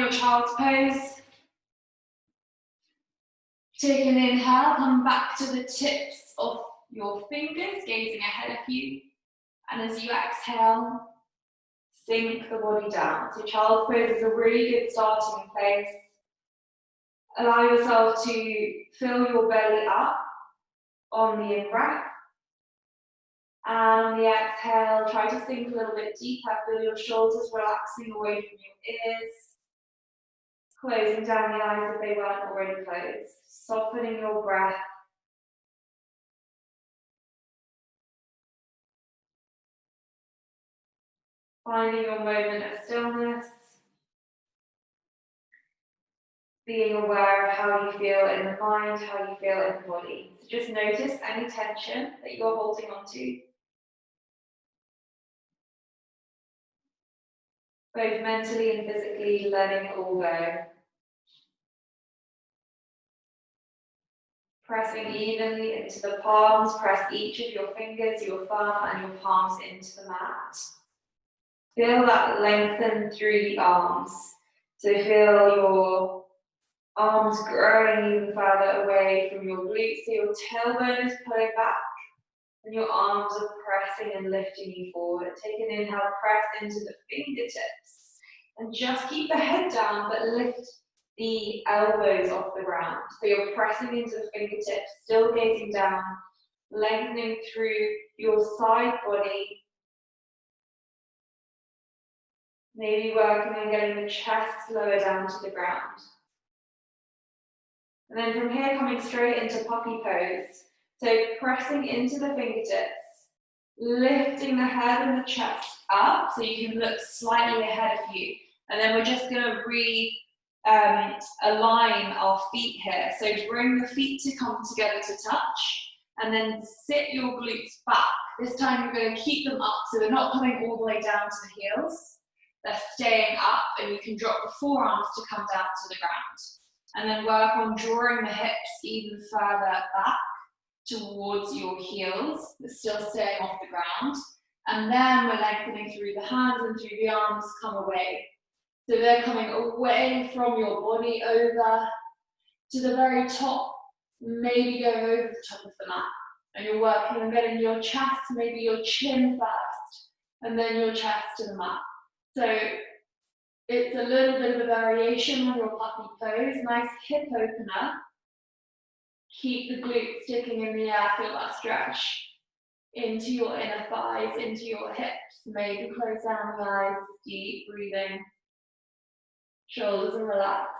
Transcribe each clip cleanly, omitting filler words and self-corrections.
your child's pose. Take an inhale, come back to the tips of your fingers, gazing ahead of you. And as you exhale, sink the body down. So child's pose is a really good starting place. Allow yourself to fill your belly up on the in-breath. And on the exhale, try to sink a little bit deeper. Feel your shoulders relaxing away from your ears. Closing down the eyes if they weren't already closed. Softening your breath. Finding your moment of stillness. Being aware of how you feel in the mind, how you feel in the body. So just notice any tension that you're holding on to. Both mentally and physically, letting it all go. Pressing evenly into the palms, press each of your fingers, your thumb and your palms into the mat. Feel that lengthen through the arms. So feel your arms growing even further away from your glutes, so your tailbone is pulling back and your arms are pressing and lifting you forward. Take an inhale, press into the fingertips and just keep the head down but lift the elbows off the ground. So you're pressing into the fingertips, still gazing down, lengthening through your side body. Maybe working on getting the chest lower down to the ground. And then from here, coming straight into puppy pose. So pressing into the fingertips, lifting the head and the chest up so you can look slightly ahead of you. And then we're just going to align our feet here. So bring the feet to come together to touch, and then sit your glutes back. This time you're going to keep them up, so they're not coming all the way down to the heels. They're staying up, and you can drop the forearms to come down to the ground. And then work on drawing the hips even further back towards your heels, but still staying off the ground. And then we're lengthening through the hands and through the arms, come away. So they're coming away from your body over to the very top, maybe going over the top of the mat. And you're working on getting your chest, maybe your chin first, and then your chest to the mat. So it's a little bit of a variation on your puppy pose. Nice hip opener. Keep the glutes sticking in the air, feel that stretch into your inner thighs, into your hips. Maybe close down the eyes, deep breathing. Shoulders are relaxed.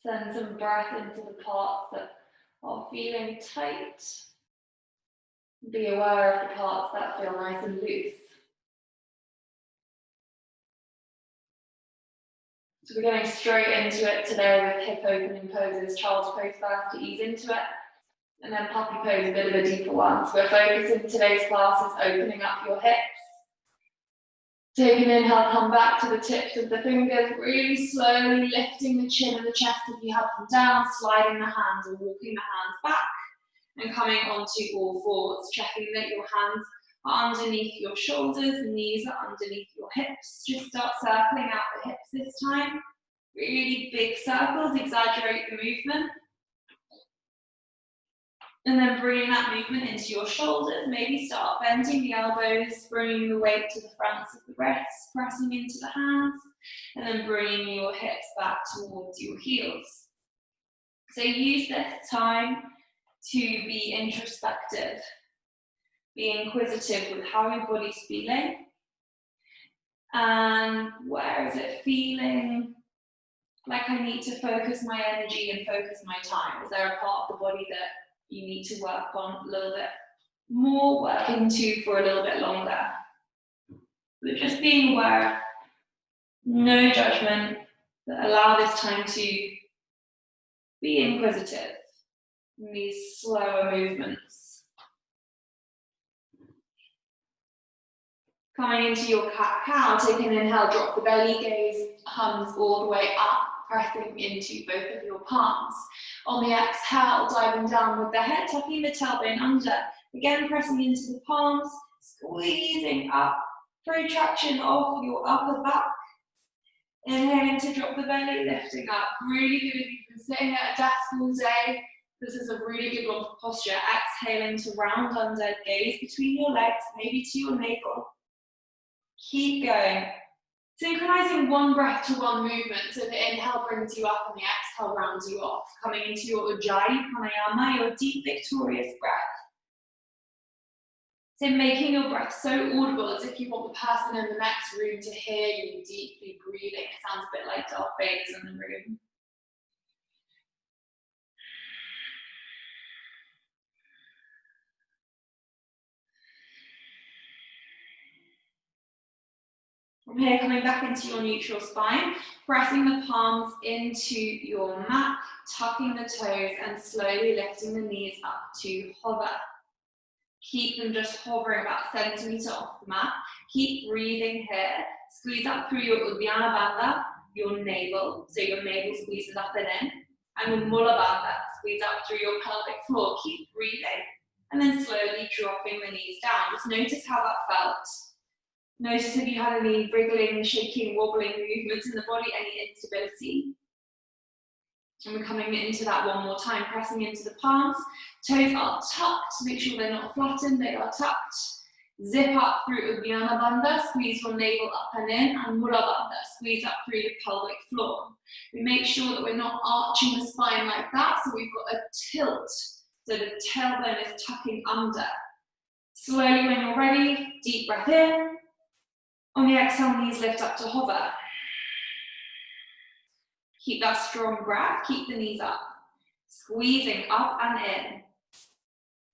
Send some breath into the parts that are feeling tight. Be aware of the parts that feel nice and loose. So we're going straight into it today with hip opening poses, child's pose first to ease into it, and then puppy pose, a bit of a deeper one. So we're focusing today's class is opening up your hips. Take an inhale, come back to the tips of the fingers, really slowly lifting the chin and the chest if you have them down, sliding the hands or walking the hands back, and coming onto all fours, checking that your hands are underneath your shoulders, knees are underneath your hips. Just start circling out the hips this time. Really big circles, exaggerate the movement. And then bringing that movement into your shoulders, maybe start bending the elbows, bringing the weight to the fronts of the wrists, pressing into the hands, and then bringing your hips back towards your heels. So use this time to be introspective, be inquisitive with how your body's feeling, and where is it feeling like I need to focus my energy and focus my time? Is there a part of the body that you need to work on a little bit more, work into for a little bit longer? But just being aware, no judgment, but allow this time to be inquisitive in these slower movements. Coming into your cat-cow, take an inhale, drop the belly, gaze comes all the way up, pressing into both of your palms. On the exhale, diving down with the head, tucking the tailbone under. Again, pressing into the palms, squeezing up, protraction of your upper back. Inhaling to drop the belly, lifting up. Really good if you've been sitting at a desk all day. This is a really good one for posture. Exhaling to round under, gaze between your legs, maybe to your navel. Keep going. Synchronizing one breath to one movement. So the inhale brings you up and the exhale rounds you off. Coming into your Ujjayi Pranayama, your deep, victorious breath. So making your breath so audible as if you want the person in the next room to hear you deeply breathing. It sounds a bit like Darth Vader's in the room. From here, coming back into your neutral spine, pressing the palms into your mat, tucking the toes and slowly lifting the knees up to hover. Keep them just hovering about a centimetre off the mat. Keep breathing here. Squeeze up through your Uddiyana Bandha, your navel, so your navel squeezes up and in, and your Mula Bandha, squeeze up through your pelvic floor. Keep breathing, and then slowly dropping the knees down. Just notice how that felt. Notice if you had any wriggling, shaking, wobbling movements in the body, any instability. And we're coming into that one more time, pressing into the palms. Toes are tucked, make sure they're not flattened, they are tucked. Zip up through Uddiyana Bandha, squeeze your navel up and in, and Mula Bandha, squeeze up through the pelvic floor. We make sure that we're not arching the spine like that, so we've got a tilt, so the tailbone is tucking under. Slowly when you're ready, deep breath in. On the exhale, knees lift up to hover. Keep that strong breath, keep the knees up. Squeezing up and in.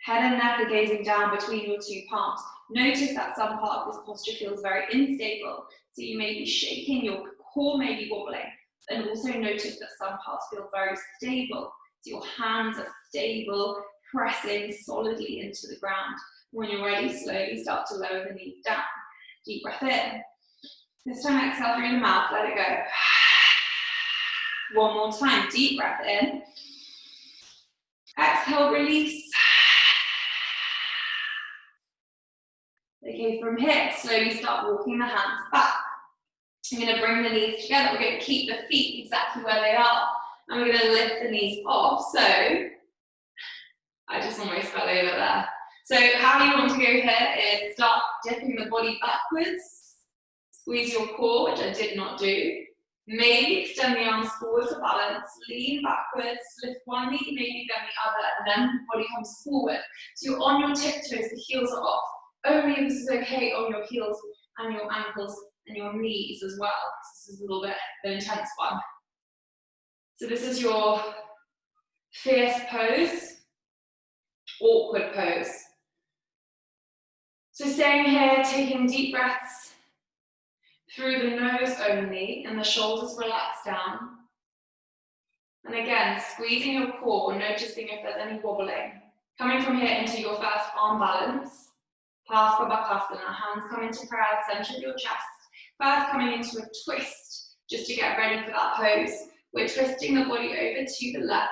Head and neck are gazing down between your two palms. Notice that some part of this posture feels very unstable. So you may be shaking, your core may be wobbling. And also notice that some parts feel very stable. So your hands are stable, pressing solidly into the ground. When you're ready, slowly start to lower the knees down. Deep breath in. This time exhale through the mouth, let it go. One more time, deep breath in. Exhale, release. Okay, from here, slowly start walking the hands back. I'm going to bring the knees together. We're going to keep the feet exactly where they are. And we're going to lift the knees off. So, I just almost fell over there. So how you want to go here is start dipping the body backwards. Squeeze your core, which I did not do. Maybe extend the arms forward for balance, lean backwards, lift one knee, maybe then the other, and then the body comes forward. So you're on your tiptoes, the heels are off. Only if this is okay on your heels and your ankles and your knees as well. This is a little bit of an intense one. So this is your fierce pose, awkward pose. So staying here, taking deep breaths through the nose only, and the shoulders relax down. And again, squeezing your core, noticing if there's any wobbling. Coming from here into your first arm balance, Parsvabhakasana, hands come into prayer, center of your chest. First coming into a twist, just to get ready for that pose. We're twisting the body over to the left.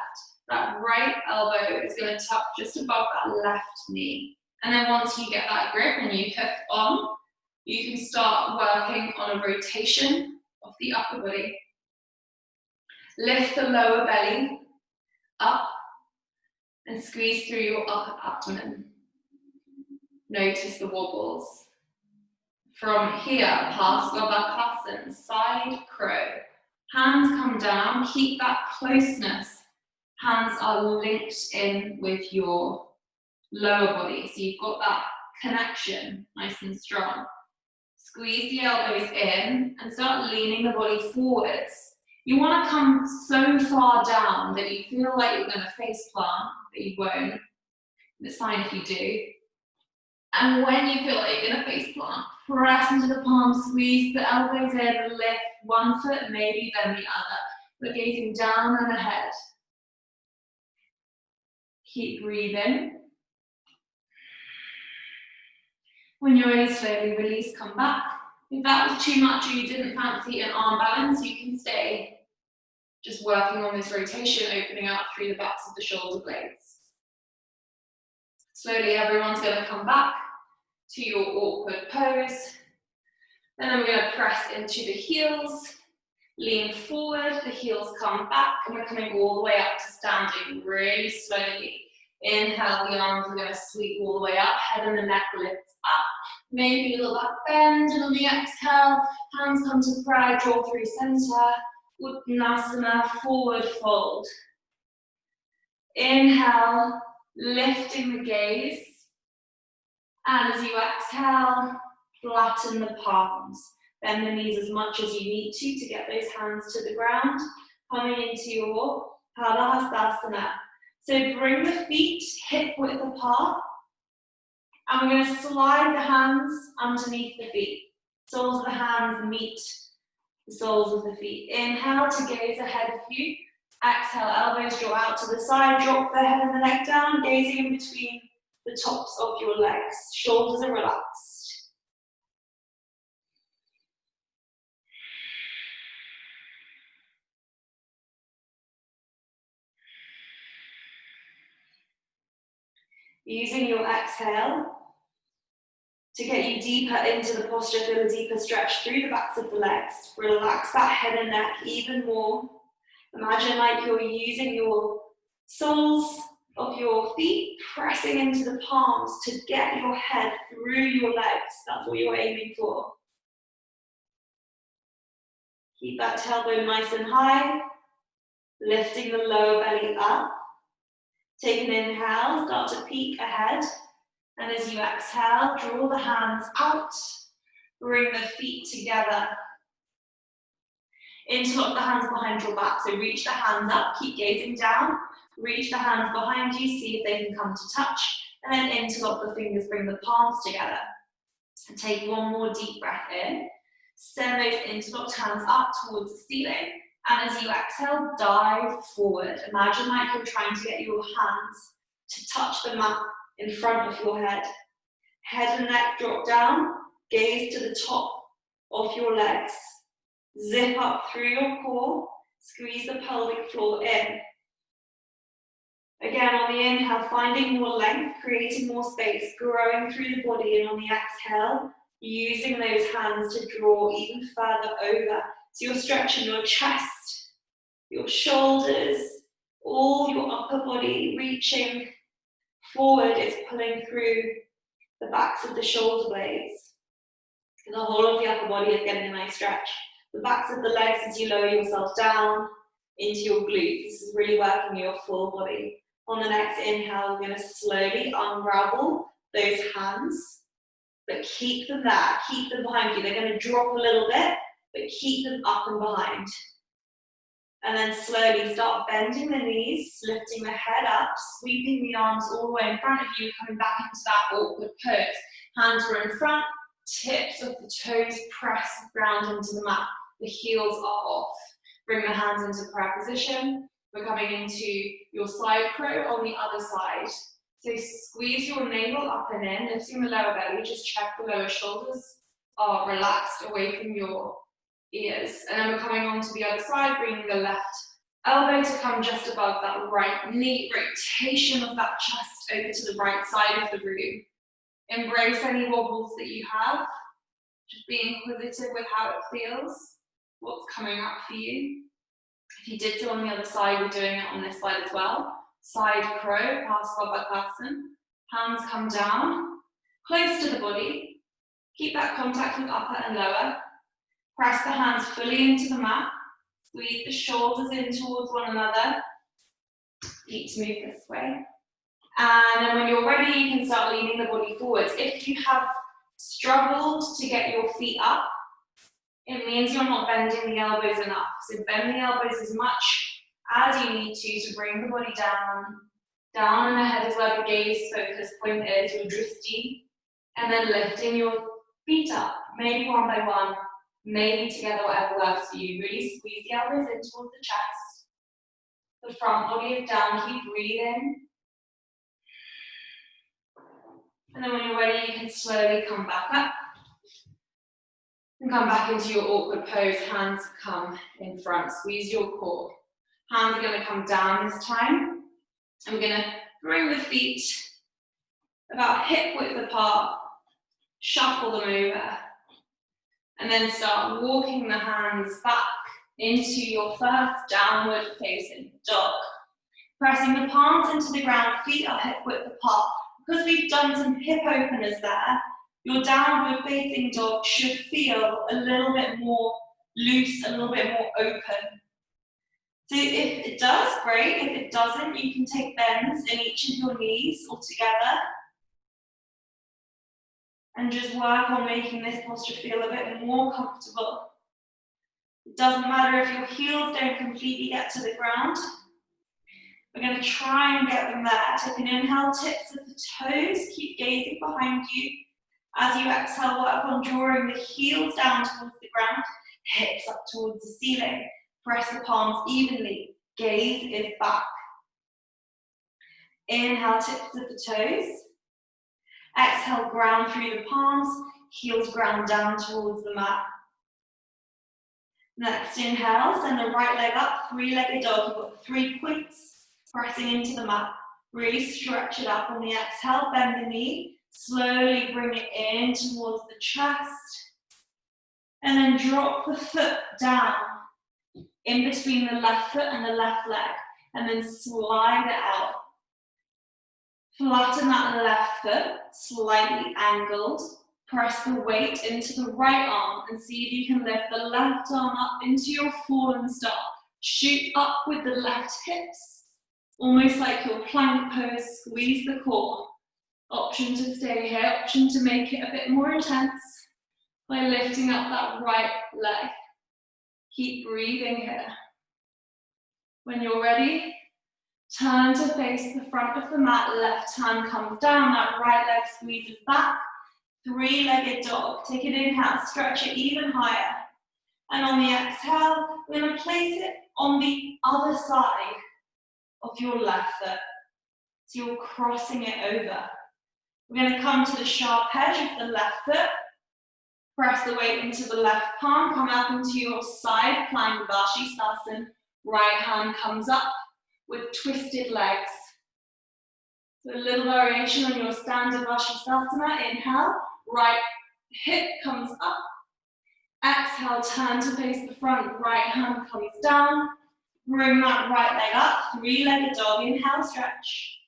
That right elbow is going to tuck just above that left knee. And then once you get that grip and you hook on, you can start working on a rotation of the upper body. Lift the lower belly up and squeeze through your upper abdomen. Notice the wobbles. From here, Parsvabhakasana, side crow. Hands come down, keep that closeness. Hands are linked in with your lower body, so you've got that connection nice and strong. Squeeze the elbows in and start leaning the body forwards. You want to come so far down that you feel like you're going to face plant, but you won't. It's fine if you do. And when you feel like you're going to face plant, press into the palms, squeeze the elbows in, lift one foot, maybe then the other. We're gazing down and ahead. Keep breathing. When you're ready, slowly release, come back. If that was too much or you didn't fancy an arm balance, you can stay Just working on this rotation, opening out through the backs of the shoulder blades. Slowly, everyone's going to come back to your awkward pose. Then I'm going to press into the heels, lean forward, the heels come back, and we're coming all the way up to standing really slowly. Inhale, the arms are going to sweep all the way up, head and the neck lifts up. Maybe a little back bend, and on the exhale, hands come to prayer, draw through center, Uttanasana, forward fold. Inhale, lifting the gaze, and as you exhale, flatten the palms. Bend the knees as much as you need to get those hands to the ground. Coming into your Padahastasana. So bring the feet hip width apart. And we're going to slide the hands underneath the feet. Soles of the hands meet the soles of the feet. Inhale to gaze ahead of you. Exhale, elbows draw out to the side. Drop the head and the neck down, gazing in between the tops of your legs. Shoulders are relaxed. Using your exhale to get you deeper into the posture, feel a deeper stretch through the backs of the legs. Relax that head and neck even more. Imagine like you're using your soles of your feet, pressing into the palms to get your head through your legs. That's what you're aiming for. Keep that tailbone nice and high, lifting the lower belly up. Take an inhale, start to peek ahead. And as you exhale, draw the hands out, bring the feet together. Interlock the hands behind your back, so reach the hands up, keep gazing down, reach the hands behind you, see if they can come to touch, and then interlock the fingers, bring the palms together. And take one more deep breath in, send those interlocked hands up towards the ceiling, and as you exhale, dive forward. Imagine like you're trying to get your hands to touch the mat in front of your head. Head and neck drop down, gaze to the top of your legs. Zip up through your core, squeeze the pelvic floor in. Again, on the inhale, finding more length, creating more space, growing through the body, and on the exhale, using those hands to draw even further over. So you're stretching your chest, your shoulders, all your upper body, reaching forward is pulling through the backs of the shoulder blades. And the whole of the upper body is getting a nice stretch. The backs of the legs as you lower yourself down into your glutes. This is really working your full body. On the next inhale, we're going to slowly unravel those hands, but keep them there, keep them behind you. They're going to drop a little bit, but keep them up and behind. And then slowly start bending the knees, lifting the head up, sweeping the arms all the way in front of you, coming back into that awkward pose. Hands are in front, tips of the toes press ground into the mat. The heels are off. Bring the hands into prayer position. We're coming into your side crow on the other side. So squeeze your navel up and in, lifting the lower belly. Just check the lower shoulders are relaxed away from your ears. And then we're coming on to the other side, bringing the left elbow to come just above that right knee. Rotation of that chest over to the right side of the room. Embrace any wobbles that you have. Just be inquisitive with how it feels. What's coming up for you. If you did so on the other side, we're doing it on this side as well. Side crow, Parsvabhakasana. Hands come down, close to the body. Keep that contact with upper and lower. Press the hands fully into the mat. Squeeze the shoulders in towards one another. Feet to move this way. And then when you're ready, you can start leaning the body forwards. If you have struggled to get your feet up, it means you're not bending the elbows enough. So bend the elbows as much as you need to bring the body down. Down and ahead is where the gaze focus point is, your drishti. And then lifting your feet up, maybe one by one, maybe together, whatever works for you. Really squeeze the elbows in towards the chest. The front body is down, keep breathing. And then when you're ready, you can slowly come back up. And come back into your awkward pose, hands come in front, squeeze your core. Hands are going to come down this time. And we're going to bring the feet about hip width apart, shuffle them over, and then start walking the hands back into your first downward facing dog. Pressing the palms into the ground, feet are hip width apart. Because we've done some hip openers there, your downward facing dog should feel a little bit more loose, a little bit more open. So if it does, great. If it doesn't, you can take bends in each of your knees all together. And just work on making this posture feel a bit more comfortable. It doesn't matter if your heels don't completely get to the ground. We're going to try and get them there. Take an inhale, tips of the toes. Keep gazing behind you. As you exhale, work on drawing the heels down towards the ground, hips up towards the ceiling. Press the palms evenly. Gaze is back. Inhale, tips of the toes. Exhale, ground through the palms. Heels ground down towards the mat. Next inhale, send the right leg up, three-legged dog. You've got 3 points, pressing into the mat. Really stretch it up on the exhale, bend the knee. Slowly bring it in towards the chest. And then drop the foot down in between the left foot and the left leg. And then slide it out. Flatten that left foot, slightly angled. Press the weight into the right arm and see if you can lift the left arm up into your fallen star. Shoot up with the left hips, almost like your plank pose, squeeze the core. Option to stay here, option to make it a bit more intense by lifting up that right leg. Keep breathing here. When you're ready, turn to face the front of the mat, left hand comes down, that right leg squeezes back. 3-legged dog. Take an inhale, stretch it even higher. And on the exhale, we're going to place it on the other side of your left foot. So you're crossing it over. We're going to come to the sharp edge of the left foot. Press the weight into the left palm, come up into your side plank Savasana. Right hand comes up with twisted legs. So a little variation on your standard Savasana. Inhale, right hip comes up. Exhale, turn to face the front, right hand comes down. Bring that right leg up, 3-legged dog. Inhale, stretch.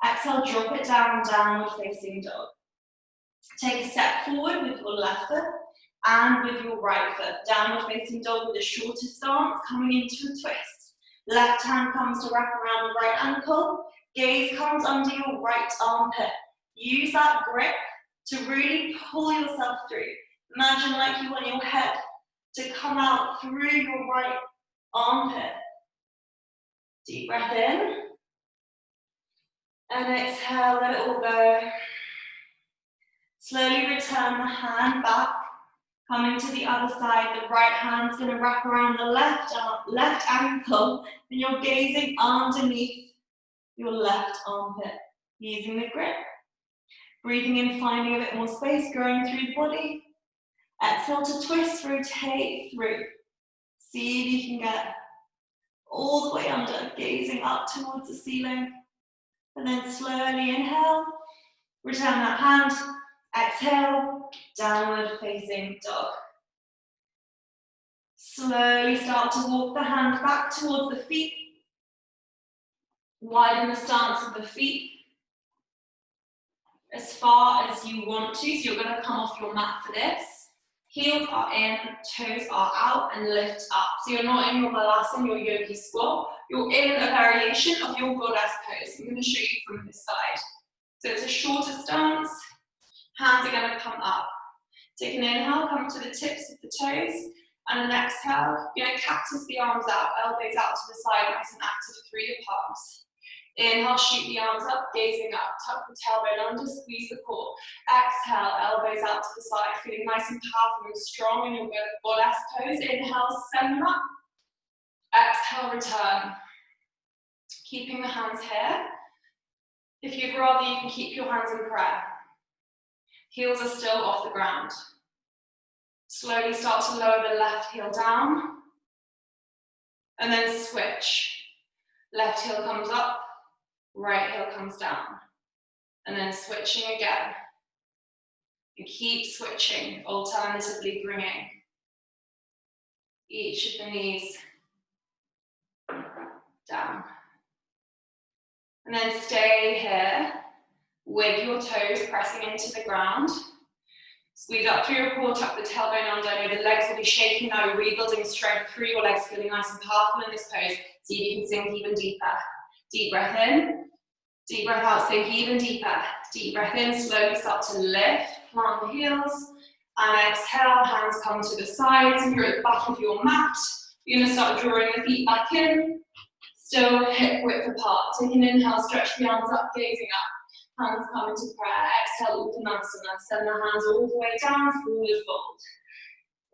Exhale, drop it down, downward facing dog. Take a step forward with your left foot and with your right foot. Downward facing dog with a shorter stance, coming into a twist. Left hand comes to wrap around the right ankle. Gaze comes under your right armpit. Use that grip to really pull yourself through. Imagine like you want your head to come out through your right armpit. Deep breath in. And exhale, let it all go. Slowly return the hand back. Coming to the other side, the right hand's going to wrap around the left arm, left ankle, and you're gazing underneath your left armpit, using the grip. Breathing in, finding a bit more space, growing through the body. Exhale to twist, rotate through. See if you can get all the way under, gazing up towards the ceiling. And then slowly inhale, return that hand, exhale, downward facing dog. Slowly start to walk the hands back towards the feet. Widen the stance of the feet as far as you want to, so you're going to come off your mat for this. Heels are in, toes are out, and lift up. So you're not in your balasana, your yogi squat. You're in a variation of your goddess pose. I'm going to show you from this side. So it's a shorter stance. Hands are going to come up. Take an inhale, come to the tips of the toes, and an exhale. You're going to cactus the arms out, elbows out to the side, nice and active through your palms. Inhale, shoot the arms up, gazing up, tuck the tailbone under, squeeze the core. Exhale, elbows out to the side, feeling nice and powerful and strong in your goddess pose. Inhale, send them up. Exhale, return. Keeping the hands here. If you'd rather, you can keep your hands in prayer. Heels are still off the ground. Slowly start to lower the left heel down. And then switch. Left heel comes up, right heel comes down. And then switching again. And keep switching, alternatively bringing each of the knees down. And then stay here with your toes pressing into the ground. Squeeze up through your core, tuck the tailbone under. I know the legs will be shaking now. You're rebuilding strength through your legs, feeling nice and powerful in this pose. See if you can sink even deeper. Deep breath in, deep breath out, sink even deeper. Deep breath in, slowly start to lift, plant the heels. And exhale, hands come to the sides, and you're at the back of your mat. You're gonna start drawing the feet back in. Still hip width apart. Take an inhale, stretch the arms up, gazing up. Hands come into prayer. Exhale, Uttanasana. Send the hands all the way down, forward fold.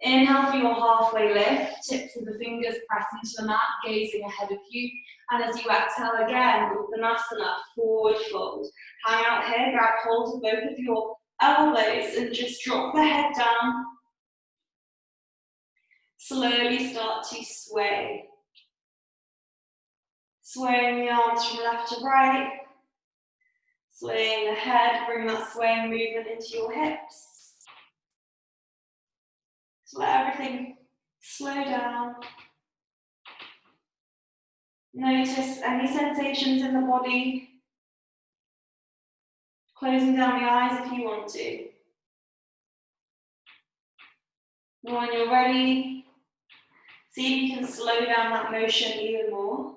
Inhale for your halfway lift. Tips of the fingers press into the mat, gazing ahead of you. And as you exhale again, Uttanasana, forward fold. Hang out here, grab hold of both of your elbows and just drop the head down. Slowly start to sway. Swaying the arms from left to right. Swaying the head, bring that swaying movement into your hips. So let everything slow down. Notice any sensations in the body. Closing down the eyes if you want to. And when you're ready, see if you can slow down that motion even more.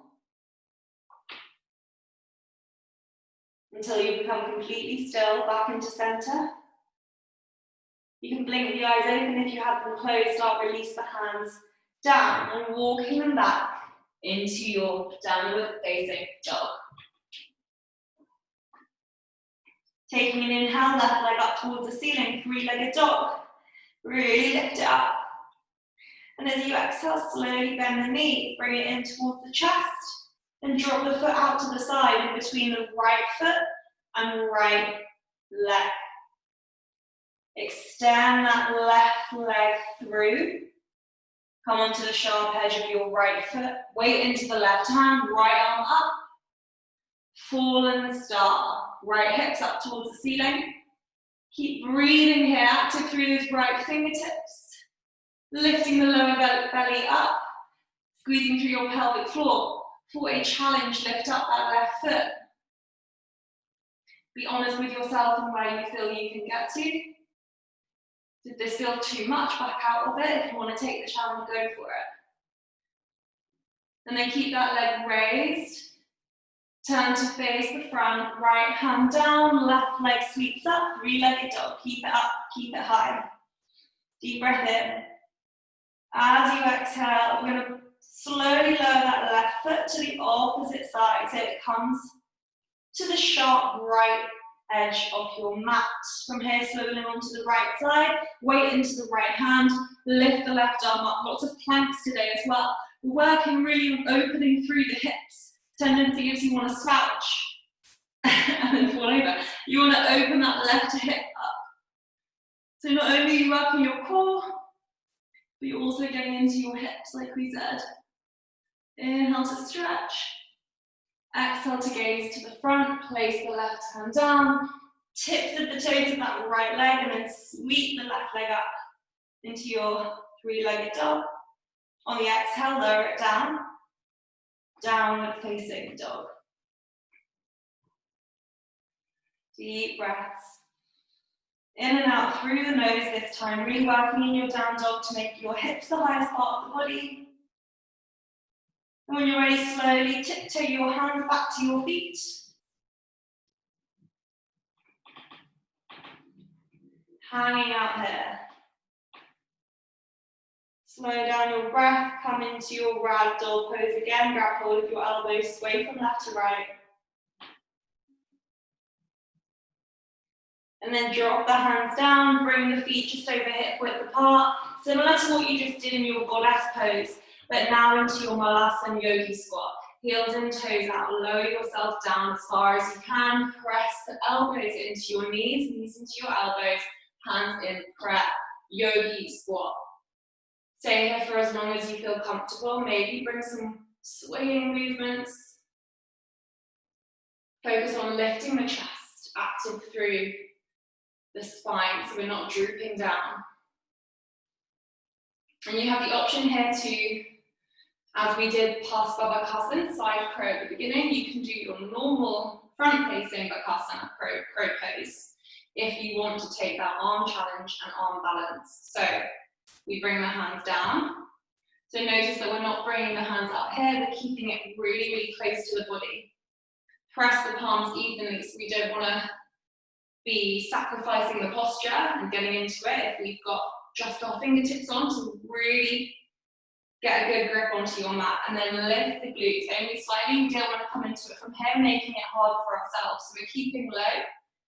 Until you become completely still, back into center. You can blink the eyes open if you have them closed. Start release the hands down and walking them back into your downward facing dog. Taking an inhale, left leg up towards the ceiling, three-legged dog. Really lift it up. And as you exhale, slowly bend the knee, bring it in towards the chest, and drop the foot out to the side in between the right foot and right leg. Extend that left leg through. Come onto the sharp edge of your right foot. Weight into the left hand, right arm up. Fallen star. Right hips up towards the ceiling. Keep breathing here, active through those right fingertips. Lifting the lower belly up. Squeezing through your pelvic floor. For a challenge, lift up that left foot. Be honest with yourself and where you feel you can get to. Did this feel too much? Back out of it. If you want to take the challenge, go for it. And then keep that leg raised. Turn to face the front, right hand down, left leg sweeps up, three-legged dog. Keep it up, keep it high. Deep breath in. As you exhale, we're going to slowly lower that left foot to the opposite side so it comes to the sharp right edge of your mat. From here, swiveling onto the right side, weight into the right hand, lift the left arm up. Lots of planks today as well. We're working really on opening through the hips. Tendency is you want to slouch and then fall over. You want to open that left hip up. So not only are you working your core, but you're also getting into your hips, like we said. Inhale to stretch. Exhale to gaze to the front. Place the left hand down. Tips of the toes of that right leg, and then sweep the left leg up into your three-legged dog. On the exhale, lower it down. Downward facing dog. Deep breaths. In and out through the nose this time, really working in your down dog to make your hips the highest part of the body. And when you're ready, slowly tiptoe your hands back to your feet. Hanging out here. Slow down your breath, come into your ragdoll pose again. Grab hold of your elbows, sway from left to right. And then drop the hands down, bring the feet just over hip width apart, similar to what you just did in your goddess pose, but now into your Malasana yogi squat. Heels and toes out, lower yourself down as far as you can, press the elbows into your knees, knees into your elbows, hands in prayer, yogi squat. Stay here for as long as you feel comfortable, maybe bring some swaying movements, Focus on lifting the chest, active through the spine, so we're not drooping down. And you have the option here to, as we did past Babakasana, side crow at the beginning, you can do your normal front-facing Bakasana crow pose if you want to take that arm challenge and arm balance. So we bring the hands down. So notice that we're not bringing the hands up here, we're keeping it really, really close to the body. Press the palms evenly, so we don't want to be sacrificing the posture and getting into it if we've got just our fingertips on to really get a good grip onto your mat, and then lift the glutes only slightly. We don't want to come into it from here, making it hard for ourselves. So we're keeping low,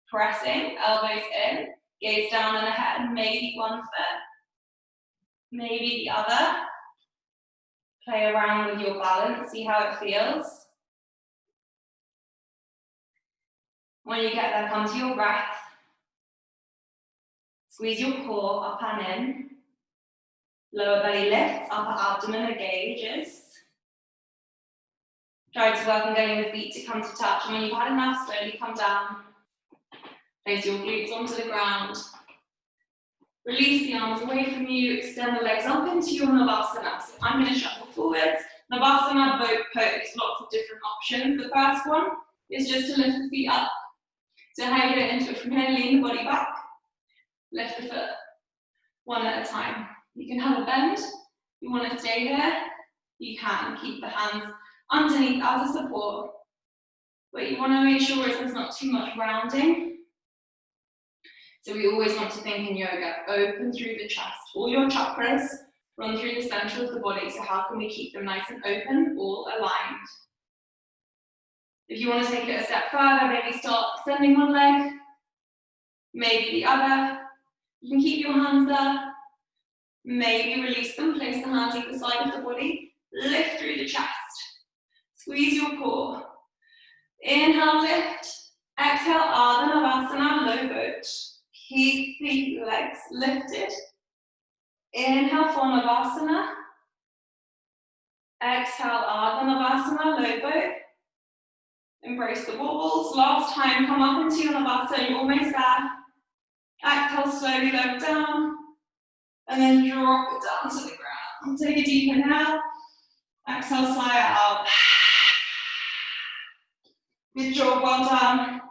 pressing, elbows in, gaze down and ahead, maybe one foot, maybe the other. Play around with your balance, see how it feels. When you get there, come to your breath. Squeeze your core up and in. Lower belly lifts, upper abdomen engages. Try to work on getting the feet to come to touch, and when you've had enough, slowly come down. Place your glutes onto the ground. Release the arms away from you, extend the legs up into your Navasana. So I'm going to shuffle forwards. Navasana, boat pose, lots of different options. The first one is just to lift the feet up. So how you get into it from here, lean the body back. Lift the foot, one at a time. You can have a bend. If you want to stay there, you can. Keep the hands underneath as a support. But you want to make sure there's not too much rounding. So we always want to think in yoga, open through the chest. All your chakras run through the center of the body, so how can we keep them nice and open, all aligned? If you want to take it a step further, maybe start extending one leg, maybe the other. You can keep your hands there, maybe release them, place the hands either side of the body, lift through the chest, squeeze your core. Inhale, lift. Exhale, Ardha Navasana, low boat. Keep the legs lifted. Inhale for Navasana. Exhale, Ardha Navasana, low boat. Embrace the wobbles. Last time, come up into your Navasana, you're almost there. Exhale, slowly lower down. And then drop it down to the ground. Take a deep inhale. Exhale, slide it out. Good job, well done.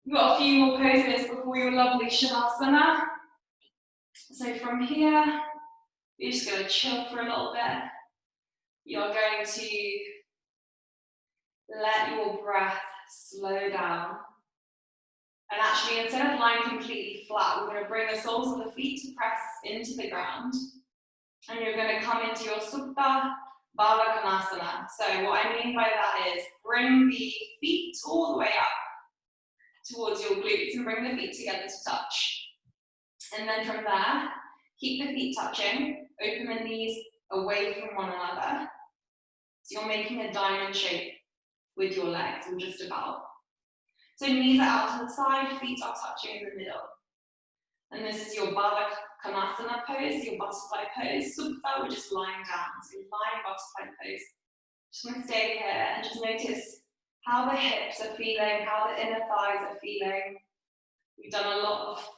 We've got a few more poses before your lovely Shavasana. So from here, you're just going to chill for a little bit. You're going to let your breath slow down. And actually, instead of lying completely flat, we're going to bring the soles of the feet to press into the ground. And you're going to come into your Supta Baddha Konasana. So what I mean by that is bring the feet all the way up towards your glutes and bring the feet together to touch. And then from there, keep the feet touching, open the knees away from one another. So you're making a diamond shape with your legs, or just about. So knees are out to the side, feet are touching in the middle. And this is your Baddha Konasana pose, your butterfly pose. Supta, we're just lying down, so lying butterfly pose. Just going to stay here and just notice how the hips are feeling, how the inner thighs are feeling. We've done a lot of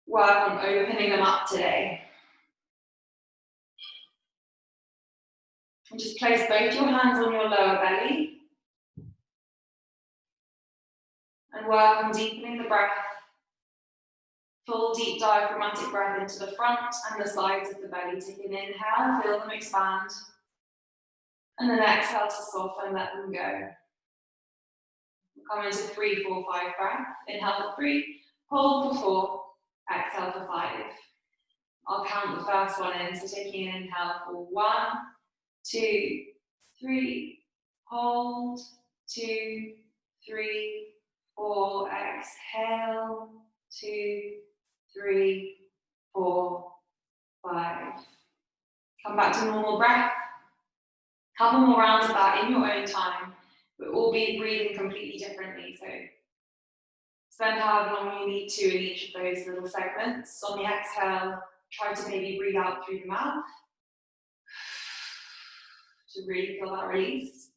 work on opening them up today. And just place both your hands on your lower belly. And work on deepening the breath. Full deep diaphragmatic breath into the front and the sides of the belly. Take an inhale, feel them expand. And then exhale to soften, let them go. Come into 3, 4, 5 breath. Inhale for 3, hold for 4, exhale for 5. I'll count the first one in, so taking an inhale for 1, 2, 3, hold, 2, 3, 4, exhale, 2, 3, 4, 5. Come back to normal breath. Couple more rounds of that in your own time. We'll all be breathing completely differently, so spend however long you need to in each of those little segments. On the exhale, try to maybe breathe out through the mouth to really feel that release.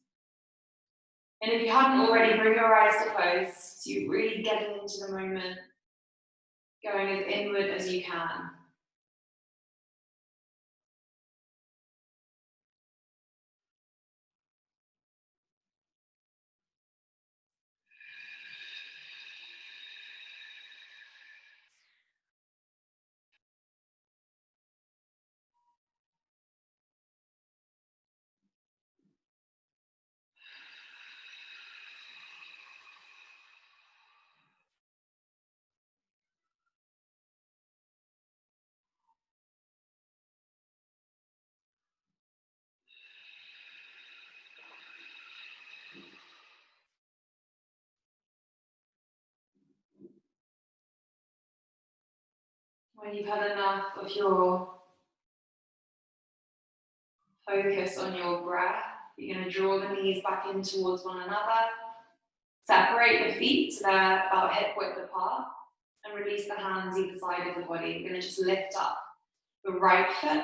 And if you haven't already, bring your eyes to close, so you're really getting into the moment, going as inward as you can. When you've had enough of your focus on your breath, you're going to draw the knees back in towards one another. Separate the feet so they're about hip width apart, and release the hands either side of the body. We're going to just lift up the right foot.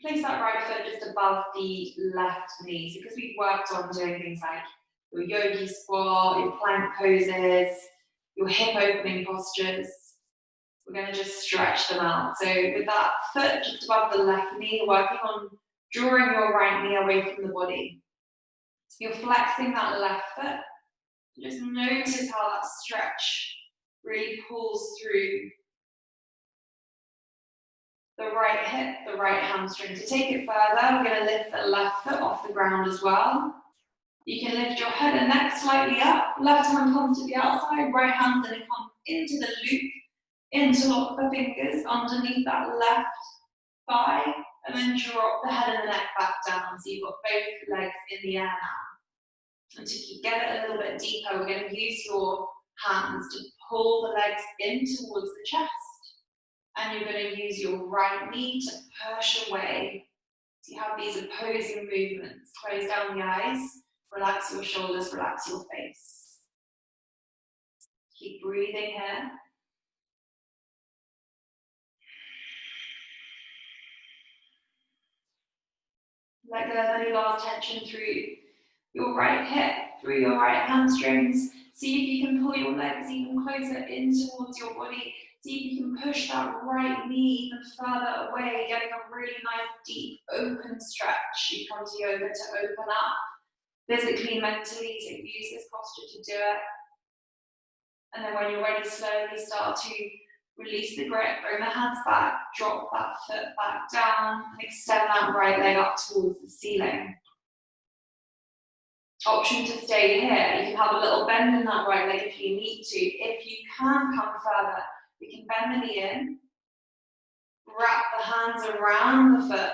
Place that right foot just above the left knee. So because we've worked on doing things like your yogi squat, your plank poses, your hip opening postures, we're going to just stretch them out. So with that foot just above the left knee, working on drawing your right knee away from the body. So you're flexing that left foot. Just notice how that stretch really pulls through the right hip, the right hamstring. To take it further, we're going to lift the left foot off the ground as well. You can lift your head and neck slightly up. Left hand comes to the outside, right hand's going to come into the loop. Interlock the fingers underneath that left thigh, and then drop the head and the neck back down. So you've got both legs in the air now. And to get it a little bit deeper, we're going to use your hands to pull the legs in towards the chest. And you're going to use your right knee to push away. So you have these opposing movements. Close down the eyes, relax your shoulders, relax your face. Keep breathing here. Let go of any last tension through your right hip, through your right hamstrings. See if you can pull your legs even closer in towards your body. See if you can push that right knee even further away, getting a really nice deep open stretch. You come to yoga to open up physically, mentally, so use this posture to do it. And then when you're ready, slowly start to release the grip, bring the hands back, drop that foot back down, and extend that right leg up towards the ceiling. Option to stay here. You can have a little bend in that right leg if you need to. If you can come further, we can bend the knee in, wrap the hands around the foot,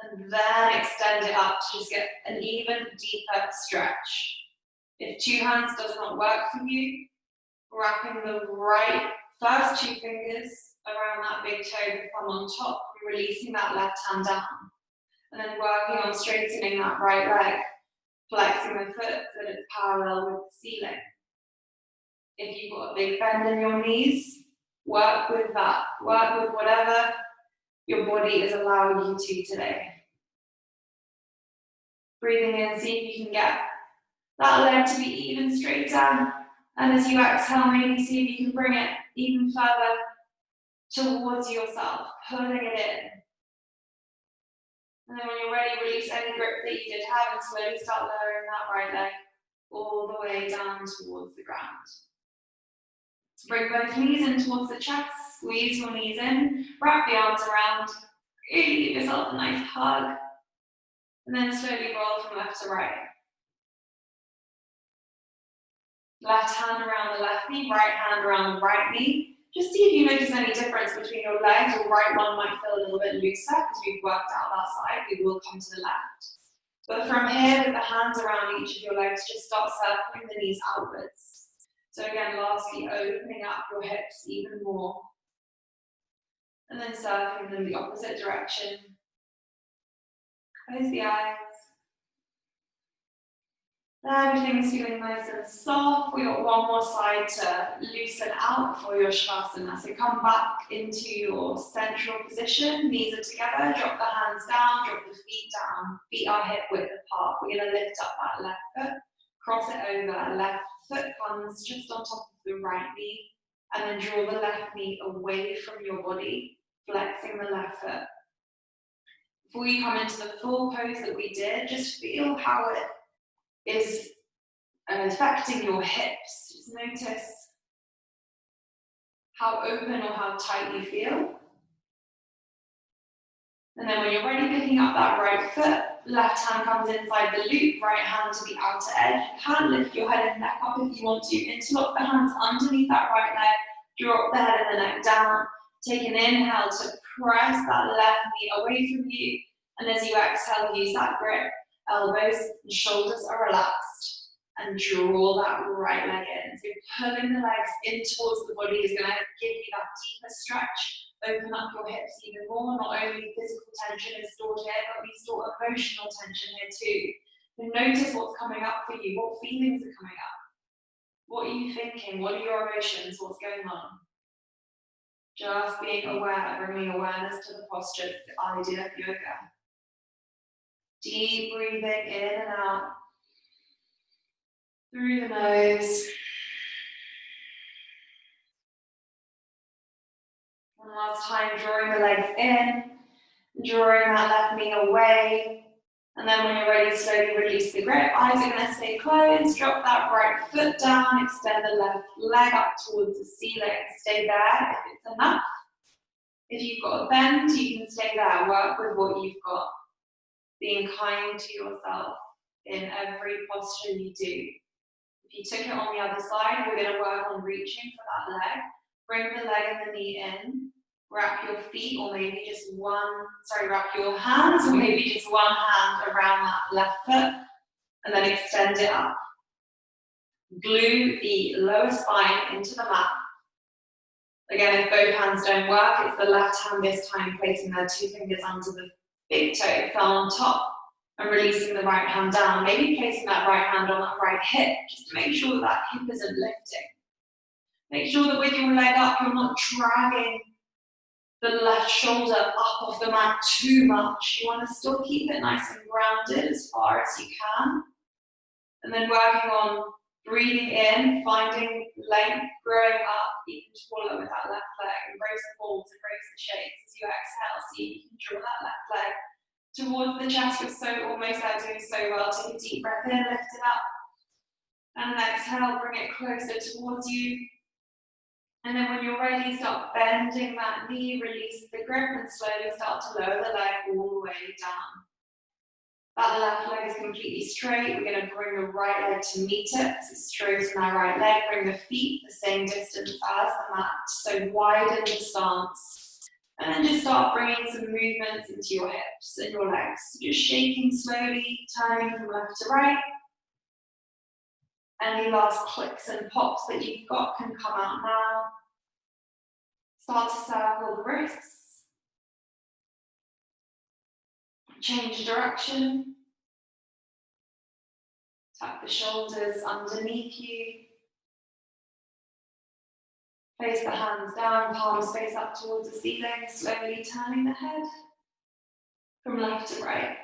and then extend it up to just get an even deeper stretch. If two hands does not work for you, wrapping the right first two fingers around that big toe, the thumb on top, releasing that left hand down, and then working on straightening that right leg, flexing the foot so that it's parallel with the ceiling. If you've got a big bend in your knees, work with that. Work with whatever your body is allowing you to today. Breathing in, see if you can get that leg to be even straighter. And as you exhale, maybe see if you can bring it even further towards yourself, pulling it in. And then when you're ready, release any grip that you did have and slowly start lowering that right leg all the way down towards the ground. So bring both knees in towards the chest, squeeze your knees in, wrap the arms around, really give yourself a nice hug, and then slowly roll from left to right. Left hand around the left knee, right hand around the right knee. Just see if you notice any difference between your legs. Your right one might feel a little bit looser because we've worked out that side. We will come to the left. But from here, with the hands around each of your legs, just start circling the knees outwards. So again, lastly, opening up your hips even more. And then circling them the opposite direction. Close the eyes. Everything's feeling nice and soft. We've got one more side to loosen out for your Savasana. So come back into your central position. Knees are together. Drop the hands down. Drop the feet down. Feet are hip width apart. We're going to lift up that left foot. Cross it over, left foot comes just on top of the right knee, and then draw the left knee away from your body, flexing the left foot. Before you come into the full pose that we did, just feel how it is affecting your hips. Just notice how open or how tight you feel. And then when you're ready, picking up that right foot, left hand comes inside the loop, right hand to the outer edge. You can lift your head and neck up if you want to. Interlock the hands underneath that right leg, drop the head and the neck down. Take an inhale to press that left knee away from you. And as you exhale, use that grip. Elbows and shoulders are relaxed. And draw that right leg in. So pulling the legs in towards the body is going to give you that deeper stretch. Open up your hips even more. Not only physical tension is stored here, but we store emotional tension here too. And notice what's coming up for you. What feelings are coming up? What are you thinking? What are your emotions? What's going on? Just being aware, bringing awareness to the posture, the idea of yoga. Deep breathing in and out. Through the nose. One last time, drawing the legs in, drawing that left knee away. And then when you're ready, slowly release the grip. Eyes are going to stay closed. Drop that right foot down. Extend the left leg up towards the ceiling. Stay there if it's enough. If you've got a bend, you can stay there. Work with what you've got. Being kind to yourself in every posture you do. If you took it on the other side, we're going to work on reaching for that leg. Bring the leg and the knee in. Wrap your feet or maybe just wrap your hands or maybe just one hand around that left foot and then extend it up. Glue the lower spine into the mat. Again, if both hands don't work, it's the left hand this time placing their two fingers under the big toe, thumb on top. And releasing the right hand down, maybe placing that right hand on that right hip, just to make sure that that hip isn't lifting. Make sure that with your leg up, you're not dragging the left shoulder up off the mat too much. You want to still keep it nice and grounded as far as you can. And then working on breathing in, finding length, growing up, you can swallow with that left leg. Embrace the folds, embrace the shapes. As you exhale, see you can draw that left leg towards the chest. You're so almost there, doing so well. Take a deep breath in, lift it up. And then exhale, bring it closer towards you. And then when you're ready, start bending that knee, release the grip, and slowly start to lower the leg all the way down. That left leg is completely straight. We're going to bring the right leg to meet it. So straighten our right leg, bring the feet the same distance as the mat. So widen the stance. And then just start bringing some movements into your hips and your legs. Just shaking slowly, turning from left to right. Any last clicks and pops that you've got can come out now. Start to circle the wrists. Change direction. Tuck the shoulders underneath you. Place the hands down, palms face up towards the ceiling, slowly turning the head from left to right.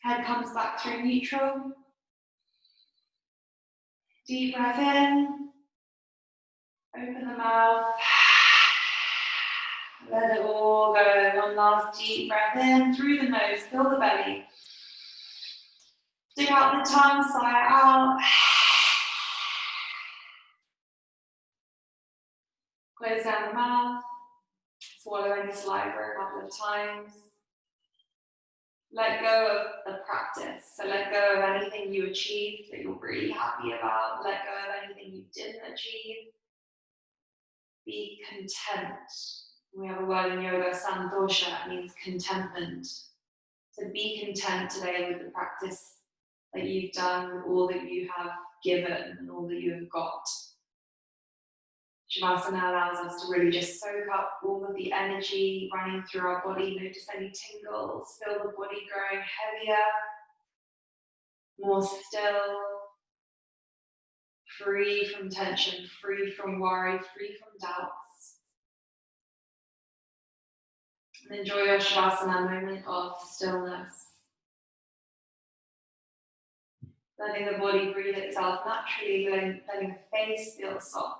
Head comes back through neutral. Deep breath in. Open the mouth. Let it all go. One last deep breath in through the nose. Fill the belly. Stick out the tongue, sigh out. Close down the mouth. Swallow any saliva a couple of times. Let go of the practice. So let go of anything you achieved that you're really happy about. Let go of anything you didn't achieve. Be content. We have a word in yoga, santosha, it means contentment. So be content today with the practice that you've done, with all that you have given and all that you have got. Savasana allows us to really just soak up all of the energy running through our body. Notice any tingles, feel the body growing heavier, more still, free from tension, free from worry, free from doubts. And enjoy your Savasana moment of stillness. Letting the body breathe itself naturally, letting the face feel soft.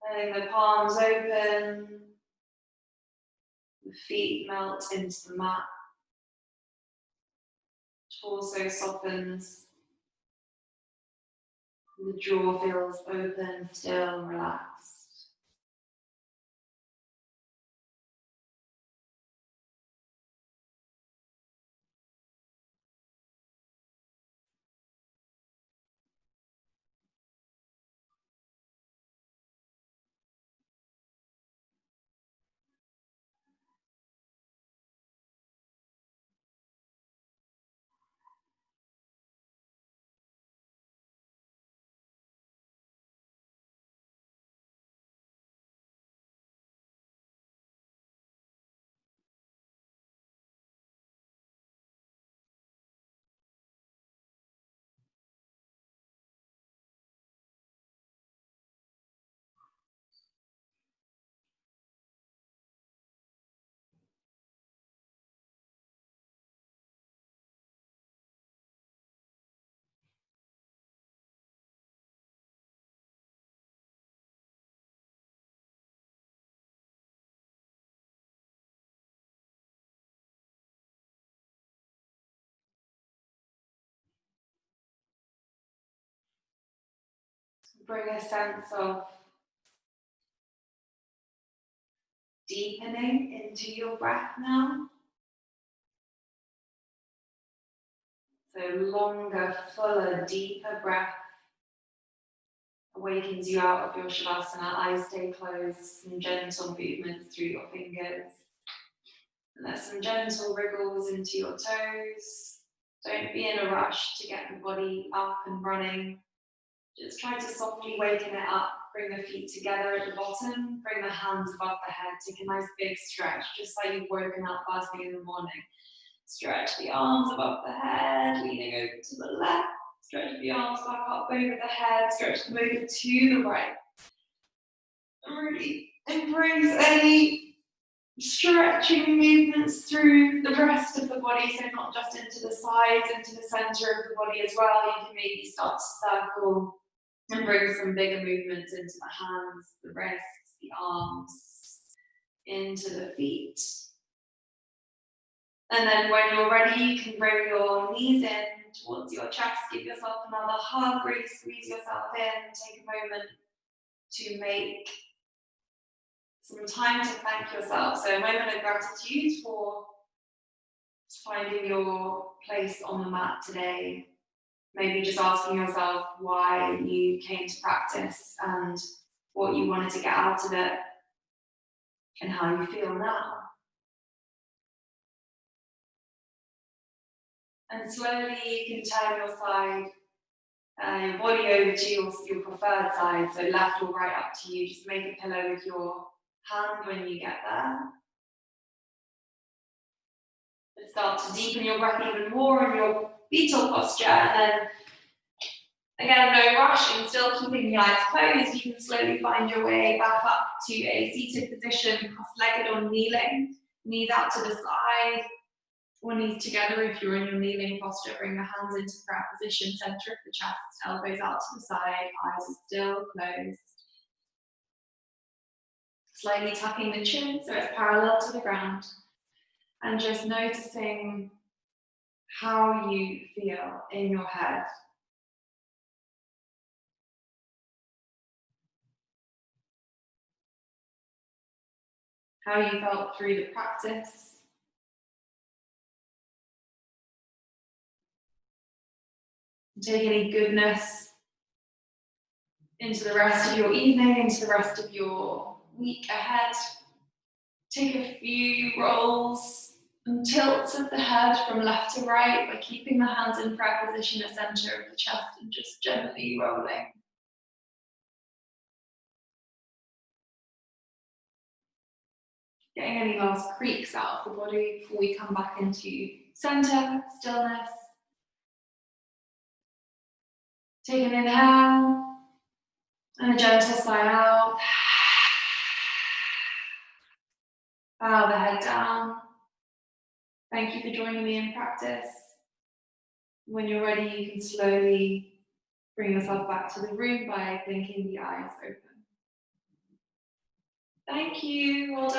Letting the palms open, the feet melt into the mat. Torso softens. The jaw feels open, still, and relaxed. Bring a sense of deepening into your breath now. So longer, fuller, deeper breath awakens you out of your Savasana. Eyes stay closed, some gentle movements through your fingers. And there's some gentle wriggles into your toes. Don't be in a rush to get the body up and running. Just try to softly waken it up. Bring the feet together at the bottom. Bring the hands above the head. Take a nice big stretch, just like you've woken up first thing in the morning. Stretch the arms above the head, leaning over to the left. Stretch the arms back up over the head. Stretch them over to the right. And really embrace any stretching movements through the rest of the body, so not just into the sides, into the center of the body as well. You can maybe start to circle and bring some bigger movements into the hands, the wrists, the arms, into the feet. And then when you're ready, you can bring your knees in towards your chest. Give yourself another hug, really squeeze yourself in. Take a moment to make some time to thank yourself. So a moment of gratitude for finding your place on the mat today. Maybe just asking yourself why you came to practice and what you wanted to get out of it and how you feel now. And slowly you can turn your body over to your preferred side, so left or right, up to you. Just make a pillow with your hand when you get there. And start to deepen your breath even more in your fetal posture, and then again, no rushing, still keeping the eyes closed. You can slowly find your way back up to a seated position, cross-legged or kneeling, knees out to the side, or knees together if you're in your kneeling posture. Bring the hands into prayer position, center of the chest, elbows out to the side, eyes are still closed. Slightly tucking the chin so it's parallel to the ground, and just noticing how you feel in your head. How you felt through the practice. Take any goodness into the rest of your evening, into the rest of your week ahead. Take a few rolls and tilts of the head from left to right by keeping the hands in prayer position at center of the chest and just gently rolling. Getting any last creaks out of the body before we come back into center, stillness. Take an inhale and a gentle sigh out. Bow the head down. Thank you for joining me in practice. When you're ready, you can slowly bring yourself back to the room by blinking the eyes open. Thank you. Well done.